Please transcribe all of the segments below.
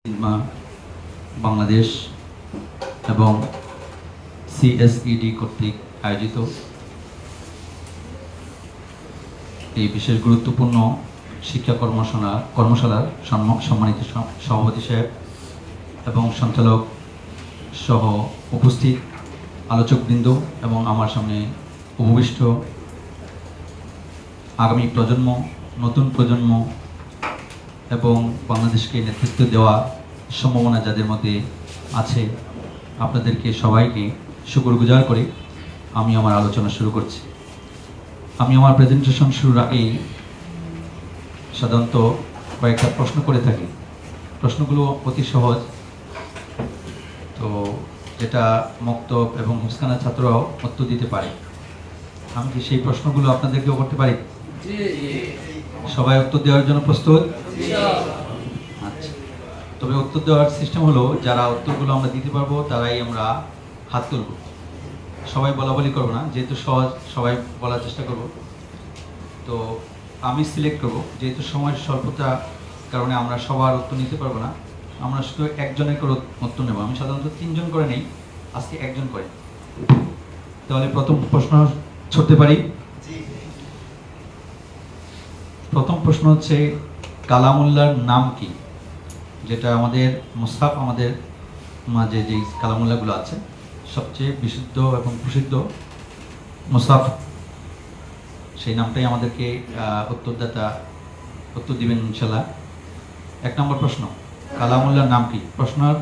Sigma Bangladesh এবং সিএসইডি কর্তৃক আয়োজিত এই বিশেষ গুরুত্বপূর্ণ শিক্ষা কর্মশালার সম্মানিত সভাপতি সাহেব এবং সঞ্চালক সহ উপস্থিত আলোচকবৃন্দ এবং আমার সামনে উপবিষ্ট আগামী প্রজন্ম, নতুন প্রজন্ম এবং বাংলাদেশকে নেতৃত্ব দেওয়া সম্ভাবনা যাদের মধ্যে আছে, আপনাদেরকে সবাইকে শুকরগুজার করে আমি আমার আলোচনা শুরু করছি। আমি আমার প্রেজেন্টেশন শুরুর আগেই সাধারণত কয়েকটা প্রশ্ন করে থাকি। প্রশ্নগুলো অতি সহজ, তো যেটা মক্তব এবং হোসখানা ছাত্ররাও উত্তর দিতে পারে। আমি কি সেই প্রশ্নগুলো আপনাদেরকেও করতে পারি? সবাই উত্তর দেওয়ার জন্য প্রস্তুত? আচ্ছা, তবে উত্তর দেওয়ার সিস্টেম হলো, যারা উত্তরগুলো আমরা দিতে পারবো তারাই আমরা হাত তুলব। সবাই বলাবলি করবো না, যেহেতু সহজ সবাই বলার চেষ্টা করব। তো আমি সিলেক্ট করব, যেহেতু সময়ের স্বল্পতার কারণে আমরা সবার উত্তর নিতে পারবো না, আমরা শুধু একজনের করে উত্তর নেব। আমি সাধারণত 3 জন করে নেই, আজকে 1 জন করে। তাহলে প্রথম প্রশ্ন ছড়তে পারি? প্রথম প্রশ্ন হচ্ছে, কালামুল্লাহর নাম কি? যেটা আমাদের মুসহাফ, আমাদের মাঝে যে কালামুল্লাহগুলো আছে সবচেয়ে বিশুদ্ধ এবং প্রসিদ্ধ মুসহাফ, সেই নামটাই আমাদেরকে উত্তর দিবেন ইনশাল্লাহ। 1 নম্বর প্রশ্ন, কালামুল্লাহর নাম কি? প্রশ্নের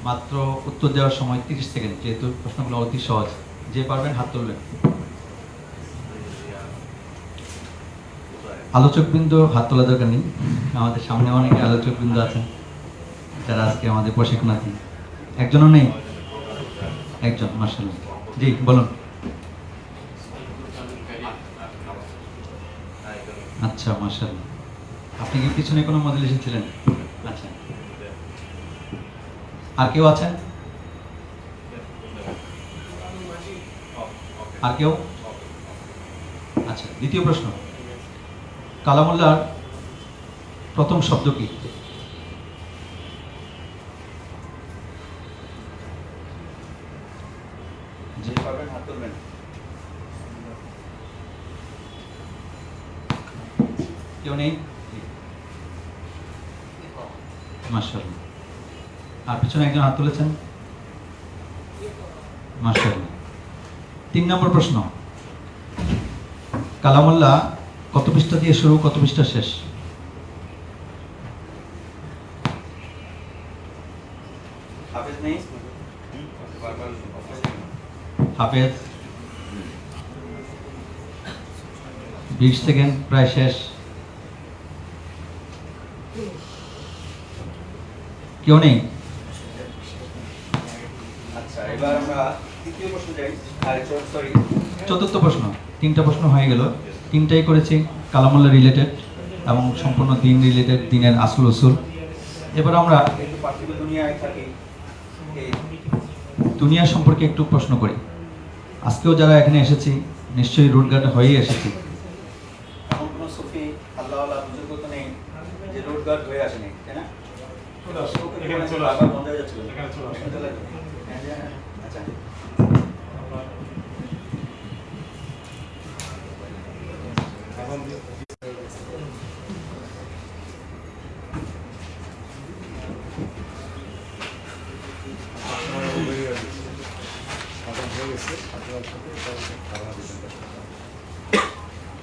মাত্র উত্তর দেওয়ার সময় 30 সেকেন্ড, যেহেতু প্রশ্নগুলো অতি সহজ। যে পারবেন হাত তুলবেন। আলোচকবৃন্দ হাত তোলা দরকার নেই, আমাদের সামনে অনেক আলোচকবৃন্দ আছেন যারা আজকে আমাদের প্রশিক্ষণার্থী। একজনও নেই? 1 জন, মাশাআল্লাহ। জি বলুন। আচ্ছা, মাশাআল্লাহ। আপনি কি পিছনে কোনো মজলিসে ছিলেন? আচ্ছা, আর কেউ আছেন? আর কেউ? আচ্ছা, দ্বিতীয় প্রশ্ন, কালামুল্লাহর প্রথম শব্দ কি? যে পারবেন হাত তুলবেন। কেউ নেই? মাশাআল্লাহ। আর পিছনে একজন হাত তুলেছেন, মাশাআল্লাহ। 3 নম্বর প্রশ্ন, কালামুল্লাহ কত পৃষ্ঠা দিয়ে শুরু, কত পৃষ্ঠা শেষ? হাফেজ নেই? হাফেজ 20 সেকেন্ড, প্রায় শেষ। কেউ নেই? আচ্ছা, এবার আমরা তৃতীয় প্রশ্ন যাই। চতুর্থ প্রশ্ন। 3টা প্রশ্ন হয়ে গেল, 3টাই করেছি কালামুল্লাহ রিলেটেড এবং সম্পূর্ণ দিন রিলেটেড, দিনের আসল উসুল। এবার আমরা একটু পার্থিব দুনিয়ায় থাকি, এই দুনিয়া সম্পর্কে একটু প্রশ্ন করি। আজকেও যারা এখানে এসেছি নিশ্চয়ই রুট গার্ড হয়েই এসেছি। এমন কোনো সুফি আল্লাহওয়ালা বুজুর্গ তো নেই যে রুট গার্ড হয়ে আসেনি, তাই না? বন্ধ হয়ে যাচ্ছিল। আচ্ছা,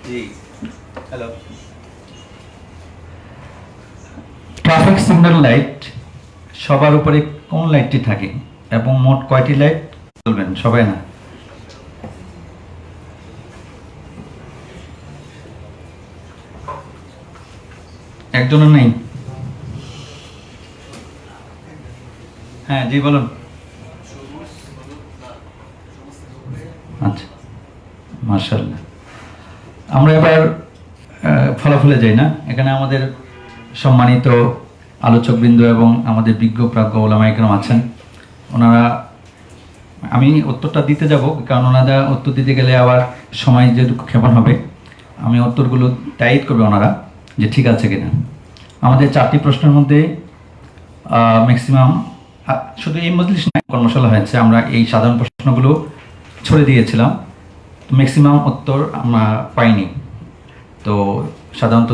জি হ্যালো। ট্রাফিক সিগন্যাল লাইট সবার উপরে কোন লাইটটি থাকে এবং মোট কয়টি লাইট বলবেন? সবাই না, একজনও নেই। হ্যাঁ জি বলুন। আচ্ছা, মাশাআল্লাহ। আমরা এবার ফলাফলে যাই না। এখানে আমাদের সম্মানিত আলোচকবৃন্দ এবং আমাদের বিজ্ঞ প্রাজ্ঞ ওলামায়ে কেরাম আছেন। ওনারা, আমি উত্তরটা দিতে যাব, কারণ ওনারা উত্তর দিতে গেলে আবার সময় যেটুকু ক্ষেপণ হবে, আমি উত্তরগুলো তাইদ করবে ওনারা যে ঠিক আছে কিনা। আমাদের 4টি প্রশ্নের মধ্যে ম্যাক্সিমাম শুধু এই মজলিস না, কর্মশালা হয়েছে, আমরা এই সাধারণ প্রশ্নগুলো ছড়ে দিয়েছিলাম, ম্যাক্সিমাম উত্তর আমরা পাইনি। তো সাধারণত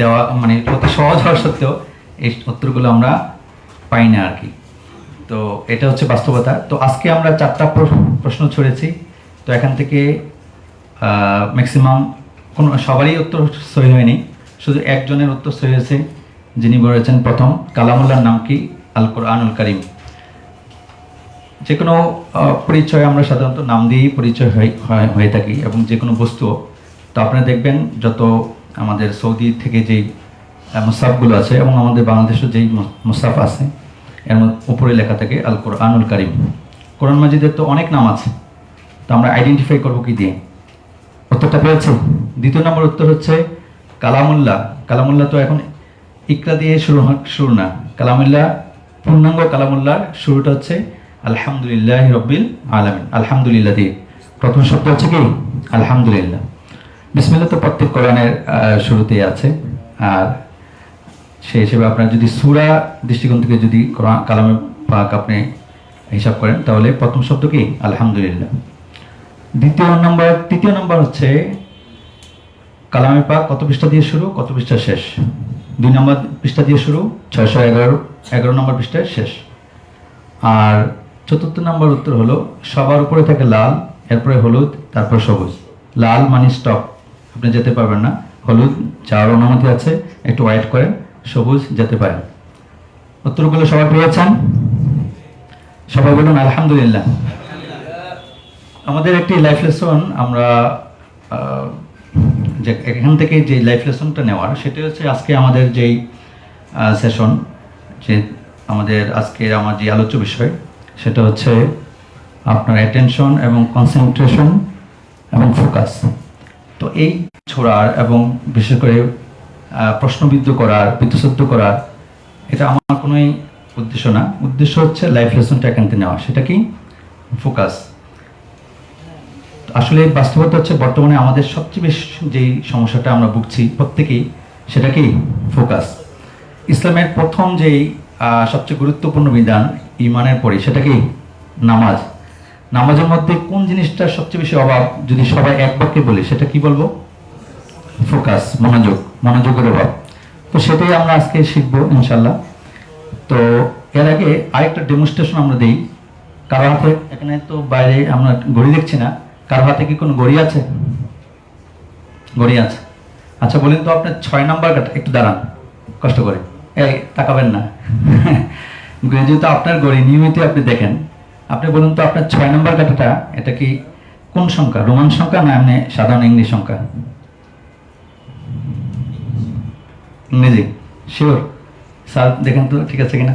দেওয়া মানে অতি সহজ হওয়া সত্ত্বেও এই উত্তরগুলো আমরা পাই না আর কি। তো এটা হচ্ছে বাস্তবতা। তো আজকে আমরা 4টা প্রশ্ন ছড়েছি। তো এখান থেকে ম্যাক্সিমাম সবারই উত্তর সহি হয়নি, শুধু একজনের উত্তর সহি হয়েছে, যিনি বলেছেন প্রথম কালামুল্লাহর নাম কি? আল কোরআনুল কারীম। যে কোনো পরিচয় আমরা সাধারণত নাম দিয়েই পরিচয় হয়ে থাকি, এবং যে কোনো বস্তু। তো আপনারা দেখবেন যত আমাদের সৌদি থেকে যেই মুসাফগুলো আছে এবং আমাদের বাংলাদেশের যেই মুসাফ আছে, এর উপরে লেখা থাকে আল কোরআনুল কারীম। কোরআন মাজিদের তো অনেক নাম আছে, তো আমরা আইডেন্টিফাই করবো কি দিয়ে? উত্তরটা পেয়েছে। দ্বিতীয় নম্বর উত্তর হচ্ছে কালামুল্লাহ। কালামুল্লাহ তো এখন ইকরা দিয়ে শুরু না, কালামুল্লাহ পূর্ণাঙ্গ কালামুল্লাহর শুরুটা হচ্ছে আলহামদুলিল্লাহ রব্বিল আলামিন। আলহামদুলিল্লাহ দিয়ে প্রথম শব্দ হচ্ছে কি? আলহামদুলিল্লাহ। বিসমিল্লাহ তো প্রত্যেক কোরআনের শুরুতেই আছে। আর সেই হিসেবে আপনার যদি সূরা দৃষ্টিকোণ থেকে যদি কালামে পাক আপনি হিসাব করেন, তাহলে প্রথম শব্দ কি? আলহামদুলিল্লাহ। তৃতীয় নম্বর হচ্ছে কালামে পাক কত পৃষ্ঠা দিয়ে শুরু, কত পৃষ্ঠা শেষ? 2 নম্বর পৃষ্ঠা দিয়ে শুরু, 611 নম্বর পৃষ্ঠায় শেষ। আর চতুর্থ নম্বর উত্তর হলো সবার উপরে থাকে লাল, এরপরে হলুদ, তারপর সবুজ। লাল মানে স্টপ, আপনি যেতে পারবেন না। হলুদ যাওয়ার অনুমতি আছে, একটু ওয়েট করেন। সবুজ যেতে পারেন। উত্তরগুলো সবাই পেয়েছেন? সবাই বলুন আলহামদুলিল্লাহ। আমাদের একটি লাইফ লেসন আমরা যে এখান থেকে যে লাইফ লেসনটা নেওয়ার, সেটা হচ্ছে আজকে আমাদের যেই সেশন, যে আমাদের আজকের আমার যে আলোচ্য বিষয়, সেটা হচ্ছে আপনার অ্যাটেনশন এবং কনসেন্ট্রেশন এবং ফোকাস। তো এই ছোড়ার এবং বিশেষ করে প্রশ্নবিদ্ধ করার, বিদ্যুৎ করার, এটা আমার কোনোই উদ্দেশ্য না। উদ্দেশ্য হচ্ছে লাইফ লেসনটা এখান থেকে নেওয়া। সেটা কি? ফোকাস। আসলে বাস্তবতা হচ্ছে বর্তমানে আমাদের সবচেয়ে বেশি যেই সমস্যাটা আমরা ভুগছি প্রত্যেকেই, সেটা কি? ফোকাস। ইসলামের প্রথম যেই সবচেয়ে গুরুত্বপূর্ণ বিধান ঈমানের পরে, সেটা কি? নামাজ। নামাজের মধ্যে কোন জিনিসটা সবচেয়ে বেশি অভাব যদি সবাই এক বাক্যে বলি, সেটা কি বলবো? ফোকাস, মনোযোগের অভাব। তো সেটাই আমরা আজকে শিখবো ইনশাল্লাহ। তো এর আগে আরেকটা ডেমনস্ট্রেশন আমরা দিই। কারো হাতে, এখানে তো বাইরে আমরা ঘড়ি দেখছি না, কারো হাতে কি কোনো ঘড়ি আছে? ঘড়ি আছে। আচ্ছা বলেন তো আপনার 6 নাম্বার কাটা, একটু দাঁড়ান কষ্ট করে, এই তাকাবেন না। যেহেতু আপনার ঘড়ি নিয়মিত আপনি দেখেন, আপনি বলুন তো আপনার 6 নাম্বার কাটাটা এটা কি কোন সংখ্যা? রোমান সংখ্যা না এমনি সাধারণ ইংলিশ সংখ্যা? ইংরেজি? শিওর? স্যার দেখেন তো ঠিক আছে কিনা।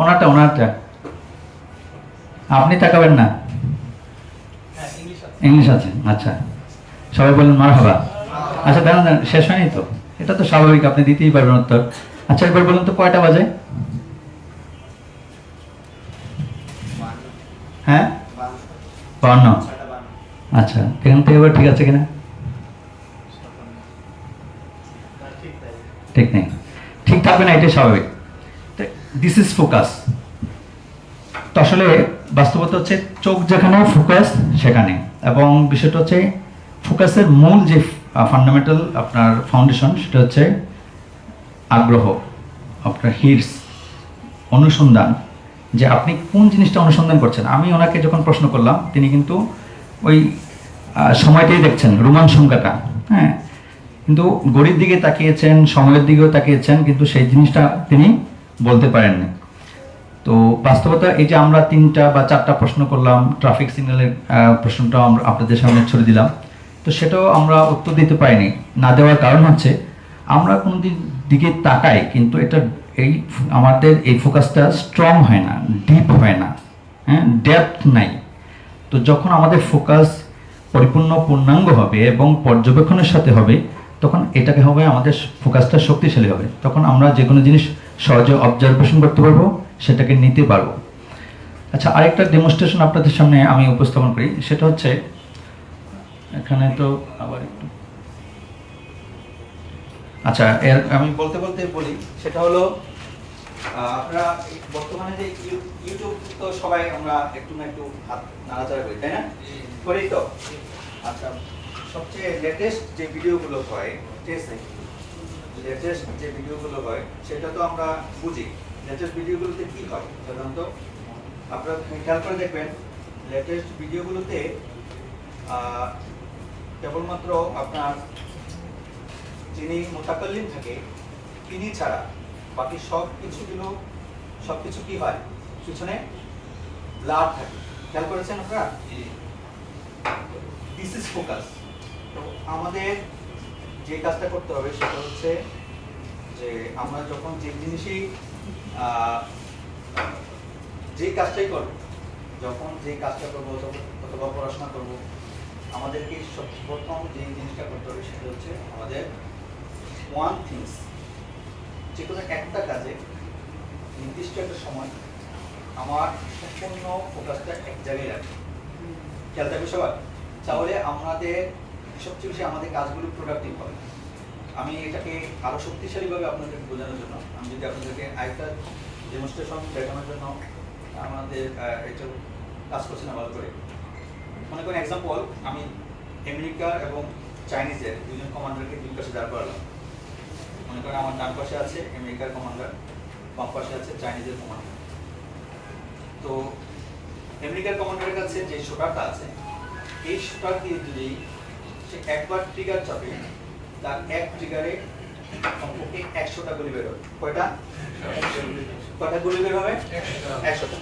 ওনারটা আপনি তাকাবেন না, ইংলিশ আছে। আচ্ছা সবাই বলেন মারহাবা। আচ্ছা দাঁড়ান, শেষ হয়নি তো, এটা তো স্বাভাবিক, আপনি দিতেই পারবেন উত্তর। আচ্ছা এবার বলুন তো কয়টা বাজে? হ্যাঁ 52। আচ্ছা এখান থেকে এবার ঠিক আছে কিনা? ঠিক নেই, ঠিক থাকবে না, এটাই স্বাভাবিক। This is focus. তো আসলে বাস্তবতা হচ্ছে চোখ যেখানে, ফোকাস সেখানে। এবং বিষয়টা হচ্ছে ফোকাসের মূল যে ফান্ডামেন্টাল আপনার ফাউন্ডেশন, সেটা হচ্ছে আগ্রহ, আপনার হিটস, অনুসন্ধান, যে আপনি কোন জিনিসটা অনুসন্ধান করছেন। আমি ওনাকে যখন প্রশ্ন করলাম, তিনি কিন্তু ওই সময়টাই দেখছেন, রোমান সংখ্যাটা, হ্যাঁ, কিন্তু ঘড়ির দিকে তাকিয়েছেন, সময়ের দিকেও তাকিয়েছেন, কিন্তু সেই জিনিসটা তিনি বলতে পারেননি। তো বাস্তবতা এই যে আমরা 3টা বা 4টা প্রশ্ন করলাম, ট্রাফিক সিগন্যালের প্রশ্নটাও আমরা আপনাদের সামনে ছড়ে দিলাম, তো সেটাও আমরা উত্তর দিতে পারিনি। না দেওয়ার কারণ হচ্ছে আমরা কোনো দিকে তাকাই, কিন্তু এটা আমাদের এই ফোকাসটা স্ট্রং হয় না, ডিপ হয় না, হ্যাঁ, ডেপথ নাই। তো যখন আমাদের ফোকাস পূর্ণাঙ্গ হবে এবং পর্যবেক্ষণের সাথে হবে, তখন এটাকে হবে আমাদের ফোকাসটা শক্তিশালী হবে। তখন আমরা যে কোনো জিনিস সহজে অবজারভেশন করতে পারবো, সেটাকে নিতে পারবো। আচ্ছা আরেকটা ডেমনস্ট্রেশন আপনাদের সামনে আমি উপস্থাপন করি, সেটা হচ্ছে এখানে তো আবার একটু আচ্ছা, এর আমি বলতে বলতে বলি, সেটা হলো আপনারা বর্তমানে যে ইউটিউব তো সবাই আমরা একটু না একটু হাত নাড়াচাড়া করি, তাই না? করি তো। আচ্ছা, সবচেয়ে লেটেস্ট যে ভিডিওগুলো হয়, ঠিক আছে, লেটেস্ট যে ভিডিওগুলো হয় সেটা তো আমরা বুঝি। লেটেস্ট ভিডিওগুলোতে কি হয় সাধারণত আপনারা খেয়াল করে দেখবেন, লেটেস্ট ভিডিওগুলোতে কেবলমাত্র আপনার যিনি মোতাকাল্লিম থাকে তিনি ছাড়া বাকি সব কিছু কি হয়, পিছনে ব্লার থাকে। খেয়াল করেছেন আপনারা? This is focus. তো আমাদের যে কাজটা করতে হবে সেটা হচ্ছে যে আমরা যখন যে জিনিসই যে কাজটাই করব, যখন যে কাজটা করবো অথবা পড়াশোনা করব, আমাদেরকে প্রথম যে জিনিসটা করতে হবে সেটা হচ্ছে আমাদের ওয়ান থিংস, যে কোনো একটা কাজে নির্দিষ্ট একটা সময় আমার সম্পূর্ণ ফোকাসটা এক জায়গায় রাখি। খেয়াল থাকবে সবার, তাহলে আমাদের সবচেয়ে বেশি আমাদের কাজগুলো প্রোডাক্টিভ হবে। আমি এটাকে আরো শক্তিশালীভাবে আপনাদেরকে বোঝানোর জন্য আমি যদি আপনাদেরকে আরেকটা ডেমনস্ট্রেশন দেখানোর জন্য আমাদের এটা কাজ করছি না ভালো করে। মনে করেন এক্সাম্পল, আমি আমেরিকা এবং চাইনিজের দুজন কমান্ডারকে দুই পাশে দাঁড় করালাম। মনে করেন আমার ডান পাশে আছে আমেরিকার কমান্ডার, বাম পাশে আছে চাইনিজের কমান্ডার। তো আমেরিকার কমান্ডারের কাছে যে শুটারটা আছে, এই শুটার দিয়ে যদি সে একবার ট্রিগার চাপে, তার এক ট্রিগারে কমপক্ষে 100টা গুলি বের হবে। কয়টা গুলি বের হবে? 100টা।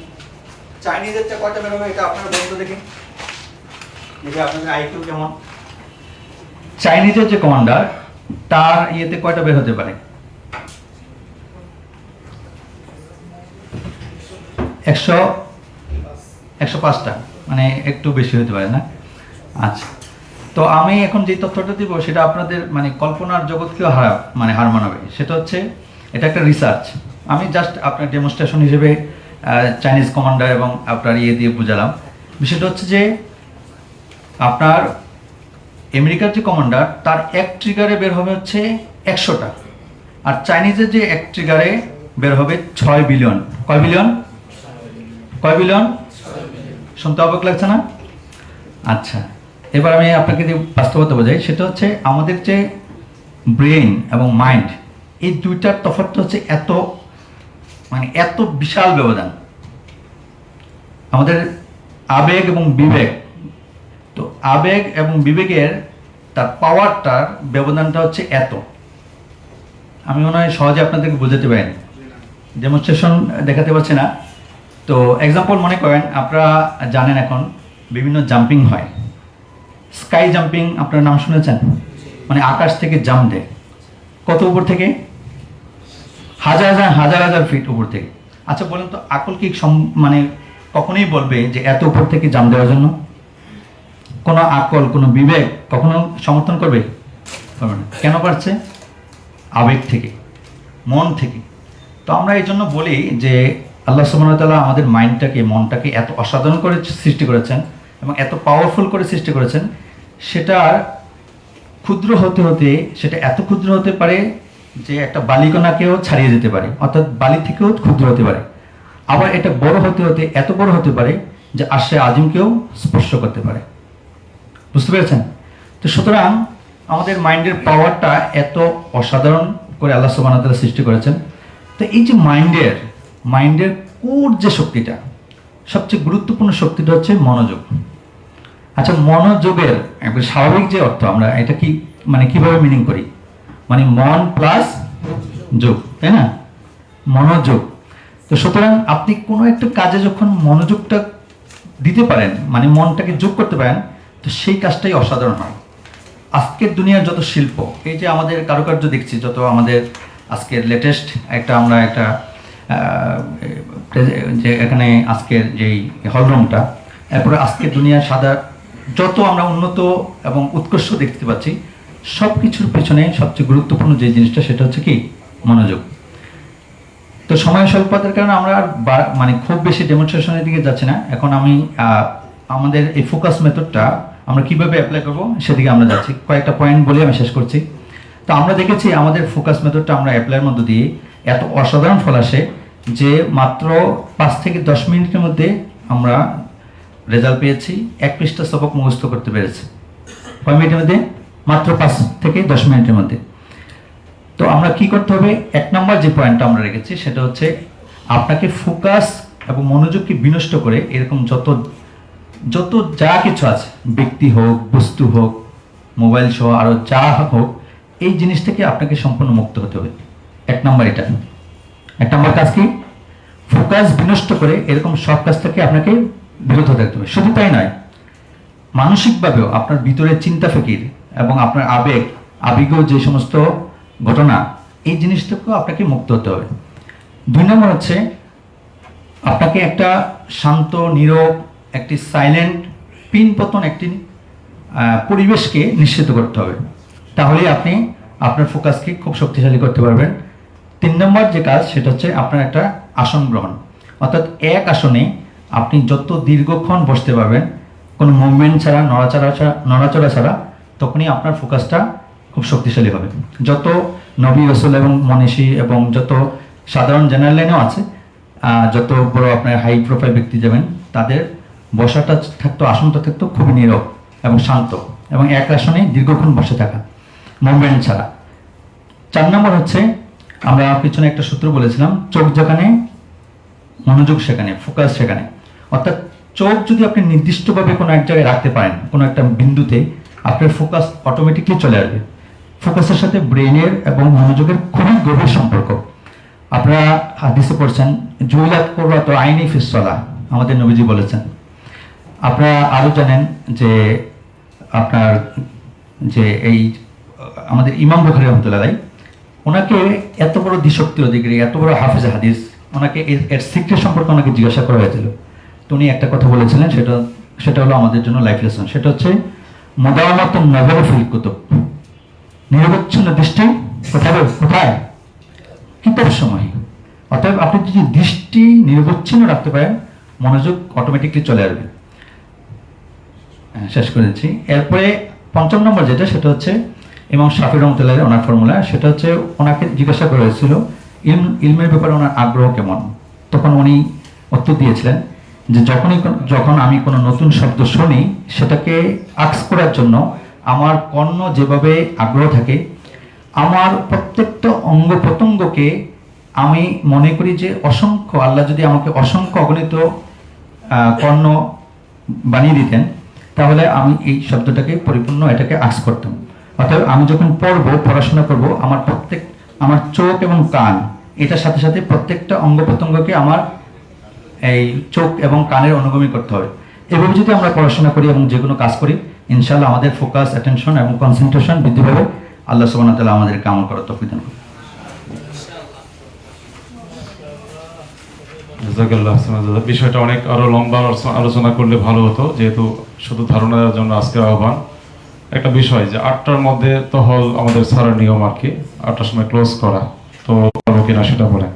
চাইনিজেরটা কয়টা বের হবে এটা আপনারা বলুন তো দেখি, আপনাদের আইকিউ কেমন। চাইনিজের যে কমান্ডার তার ইয়েতে কয়টা বের হতে পারে? 105টা, মানে একটু বেশি হতে পারে না? আচ্ছা, তো আমি এখন যে তথ্যটা দিব সেটা আপনাদের মানে কল্পনার জগৎকেও হার মানাবে। সেটা হচ্ছে এটা একটা রিসার্চ, আমি জাস্ট আপনার ডেমনস্ট্রেশন হিসেবে চাইনিজ কমান্ডার এবং আপনার ইয়ে দিয়ে বুঝালাম। বিষয়টা হচ্ছে যে আপনার আমেরিকার যে কমান্ডার তার এক ট্রিগারে বের হবে হচ্ছে 100টা, আর চাইনিজের যে এক ট্রিগারে বের হবে 6 বিলিয়ন। কয় বিলিয়ন? শুনতে অবাক লাগছে না? আচ্ছা, এবার আমি আপনাকে যে বাস্তবতা বোঝাই, সেটা হচ্ছে আমাদের যে ব্রেন এবং মাইন্ড, এই দুইটার তফাৎ হচ্ছে এত বিশাল ব্যবধান। আমাদের আবেগ এবং বিবেক, তো আবেগ এবং বিবেকের তার পাওয়ারটার ব্যবধানটা হচ্ছে এত। আমি মনে হয় সহজে আপনাদেরকে বোঝাতে পারিনি, ডেমনস্ট্রেশন দেখাতে পারছি না। তো এক্সাম্পল মনে করেন, আপনারা জানেন এখন বিভিন্ন জাম্পিং হয়, স্কাই জাম্পিং আপনার নাম শুনেছেন? মানে আকাশ থেকে জাম্প দেয়। কত উপর থেকে? হাজার ফিট উপর থেকে। আচ্ছা বলেন তো, আকল কি মানে কখনোই বলবে যে এত উপর থেকে জাম্প দেওয়ার জন্য? কোনো আকল, কোনো বিবেক কখনো সমর্থন করবে? পারবে না। কেন পারছে? আবেগ থেকে, মন থেকে। তো আমরা এই জন্য বলি যে আল্লাহ সুবহানাহু ওয়া তাআলা আমাদের মাইন্ডটাকে, মনটাকে এত অসাধারণ করে সৃষ্টি করেছেন এবং এত পাওয়ারফুল করে সৃষ্টি করেছেন, সেটা ক্ষুদ্র হতে হতে সেটা এত ক্ষুদ্র হতে পারে যে একটা বালিকণাকেও ছাড়িয়ে যেতে পারে, অর্থাৎ বালি থেকেও ক্ষুদ্র হতে পারে। আবার এটা বড় হতে হতে এত বড় হতে পারে যে আরশে আজিমকেও স্পর্শ করতে পারে। বুঝতে পেরেছেন? তো সুতরাং আমাদের মাইন্ডের পাওয়ারটা এত অসাধারণ করে আল্লাহ সুবহানাহু ওয়া তাআলা সৃষ্টি করেছেন। তো এই যে মাইন্ডের কোর যে শক্তিটা, সবচেয়ে গুরুত্বপূর্ণ শক্তিটা হচ্ছে মনোযোগ। আচ্ছা, মনোযোগের একবার স্বাভাবিক যে অর্থ, আমরা এটা কি মানে কিভাবে মিনিং করি, মানে মন প্লাস যোগ, তাই না? মনোযোগ। তো সুতরাং আপনি কোনো একটা কাজে যখন মনোযোগটা দিতে পারেন, মানে মনটাকে যোগ করতে পারেন, তো সেই কাজটাই অসাধারণ হয়। আজকের দুনিয়ার যত শিল্প, এই যে আমাদের কারুকার্য দেখছি, যত আমাদের আজকের লেটেস্ট আমরা একটা যে এখানে আজকের যেই হলরুমটা, এরপরে আজকের দুনিয়ার যত আমরা উন্নত এবং উৎকর্ষ দেখতে পাচ্ছি, সব কিছুর পেছনে সবচেয়ে গুরুত্বপূর্ণ যে জিনিসটা সেটা হচ্ছে কি? মনোযোগ। তো সময় স্বল্পতার কারণে আমরা আর মানে খুব বেশি ডেমনস্ট্রেশনের দিকে যাচ্ছি না। এখন আমি আমাদের এই ফোকাস মেথডটা আমরা কিভাবে অ্যাপ্লাই করব সেদিকে আমরা যাচ্ছি। কয়েকটা পয়েন্ট বলে আমি শেষ করছি। তো আমরা দেখেছি আমাদের ফোকাস মেথডটা আমরা অ্যাপ্লাইয়ের মধ্য দিয়ে এত অসাধারণ ফল আসে যে মাত্র 5 থেকে 10 মিনিটের মধ্যে আমরা রেজাল্ট পেয়েছি, 1 পৃষ্ঠা সবক মুখস্থ করতে পেরেছি। কয় মিনিটের মধ্যে? মাত্র 5 থেকে 10 মিনিটের মধ্যে। তো আমরা কি করতে হবে? 1 নম্বর যে পয়েন্টটা আমরা রেখেছি সেটা হচ্ছে আপনাকে ফোকাস এবং মনোযোগকে বিনষ্ট করে এরকম যত যত যা কিছু আছে, ব্যক্তি হোক, বস্তু হোক, মোবাইল সহ আরও যা হোক, এই জিনিস থেকে আপনাকে সম্পূর্ণ মুক্ত হতে হবে। 1 নম্বর এটা। 1 নম্বর কাজ কি? ফোকাস বিনষ্ট করে এরকম সব কাজ থেকে আপনাকে বিরত থাকতে হবে। শুধু তাই নয়, মানসিকভাবেও আপনার ভিতরে চিন্তা ফিকির এবং আপনার আবেগীয় যে সমস্ত ঘটনা, এই জিনিস থেকেও আপনাকে মুক্ত হতে হবে। 2 নম্বর হচ্ছে আপনাকে একটা শান্ত, নীরব, একটি সাইলেন্ট, পিনপতন একটি পরিবেশকে নিশ্চিত করতে হবে। তাহলেই আপনি আপনার ফোকাসকে খুব শক্তিশালী করতে পারবেন। 3 নম্বর যে কাজ সেটা হচ্ছে আপনার একটা আসন গ্রহণ, অর্থাৎ এক আসনে আপনি যত দীর্ঘক্ষণ বসতে পারবেন, কোনো মুভমেন্ট ছাড়া, নড়াচড়া ছাড়া, তখনই আপনার ফোকাসটা খুব শক্তিশালী হবে। যত নবী, রাসূল এবং মনীষী এবং যত সাধারণ জেনারেল লাইনেও আছে, যত বড় আপনার হাই প্রোফাইল ব্যক্তি যাবেন, তাদের বসাটা থাকতো, আসনটা থাকতো খুবই নীরব এবং শান্ত, এবং এক আসনে দীর্ঘক্ষণ বসে থাকা, মুভমেন্ট ছাড়া। 4 নম্বর হচ্ছে আমরা পিছনে একটা সূত্র বলেছিলাম, চোখ যেখানে মনোযোগ সেখানে, ফোকাস সেখানে। অর্থাৎ চোখ যদি আপনি নির্দিষ্টভাবে কোনো এক জায়গায় রাখতে পারেন, কোনো একটা বিন্দুতে, আপনার ফোকাস অটোমেটিকলি চলে আসবে। ফোকাসের সাথে ব্রেনের এবং মনোযোগের খুবই গভীর সম্পর্ক। আপনারা হাদিসে পড়ছেন, জুইলাত কুররাতু আইনি ফিস সালাহ, আমাদের নবীজি বলেছেন। আপনারা আরও জানেন যে আপনার যে এই আমাদের ইমাম বুখারী রাহমাতুল্লাহ আলাইহি, ওনাকে এত বড় দ্বিশক্তির অধিকারী, এত বড় হাফেজ হাদিস, ওনাকে এর সিক্রেট সম্পর্কে ওনাকে জিজ্ঞাসা করা হয়েছিল। তো উনি একটা কথা বলেছিলেন, সেটা হলো আমাদের জন্য লাইফ লেসন। সেটা হচ্ছে মুদাওয়ামাতুন নাযারি ফিল কুতুব, নিরবচ্ছিন্ন দৃষ্টি কোথায়? কিতাবের সময়। অতএব আপনি যদি দৃষ্টি নিরবচ্ছিন্ন রাখতে পারেন, মনোযোগ অটোমেটিকলি চলে আসবে। শেষ করে দিচ্ছি। এরপরে 5 নম্বর যেটা, সেটা হচ্ছে ইমাম শাফি রাহমাতুল্লাহ আলাইহি, ওনার ফর্মুলা, সেটা হচ্ছে ওনাকে জিজ্ঞাসা করা হয়েছিল ইলমের ব্যাপারে ওনার আগ্রহ কেমন। তখন উনি উত্তর দিয়েছিলেন যে যখন আমি কোনো নতুন শব্দ শুনি, সেটাকে আক্স করার জন্য আমার কর্ণ যেভাবে আগ্রহ থাকে, আমার প্রত্যেকটা অঙ্গ প্রত্যঙ্গকে আমি মনে করি যে অসংখ্য, আল্লাহ যদি আমাকে অসংখ্য অগণিত কর্ণ বানিয়ে দিতেন, তাহলে আমি এই শব্দটাকে পরিপূর্ণ এটাকে আক্স করতাম। অর্থাৎ আমি যখন পড়াশোনা করব, আমার চোখ এবং কান, এটার সাথে সাথে প্রত্যেকটা অঙ্গ প্রত্যঙ্গকে আমার এই চোখ এবং কানের অনুগামী করতে হবে। এভাবে যদি আমরা পড়াশোনা করি এবং যে কোনো কাজ করি, ইনশাআল্লাহ আমাদের ফোকাস, অ্যাটেনশন এবং কনসেন্ট্রেশন বৃদ্ধি পাবে। আল্লাহ সুবহানাহু ওয়া তাআলা আমাদেরকে আমল করার তৌফিক দান করুন। জাযাকাল্লাহ। বিষয়টা অনেক আরো লম্বা আলোচনা করলে ভালো হতো, যেহেতু শুধু ধারণার জন্য আজকের আহ্বান। একটা বিষয় যে 8টার মধ্যে তো হল আমাদের ছাড়ার নিয়ম আর কি, 8টার সময় ক্লোজ করা, তো পারবো কিনা সেটা বলেন।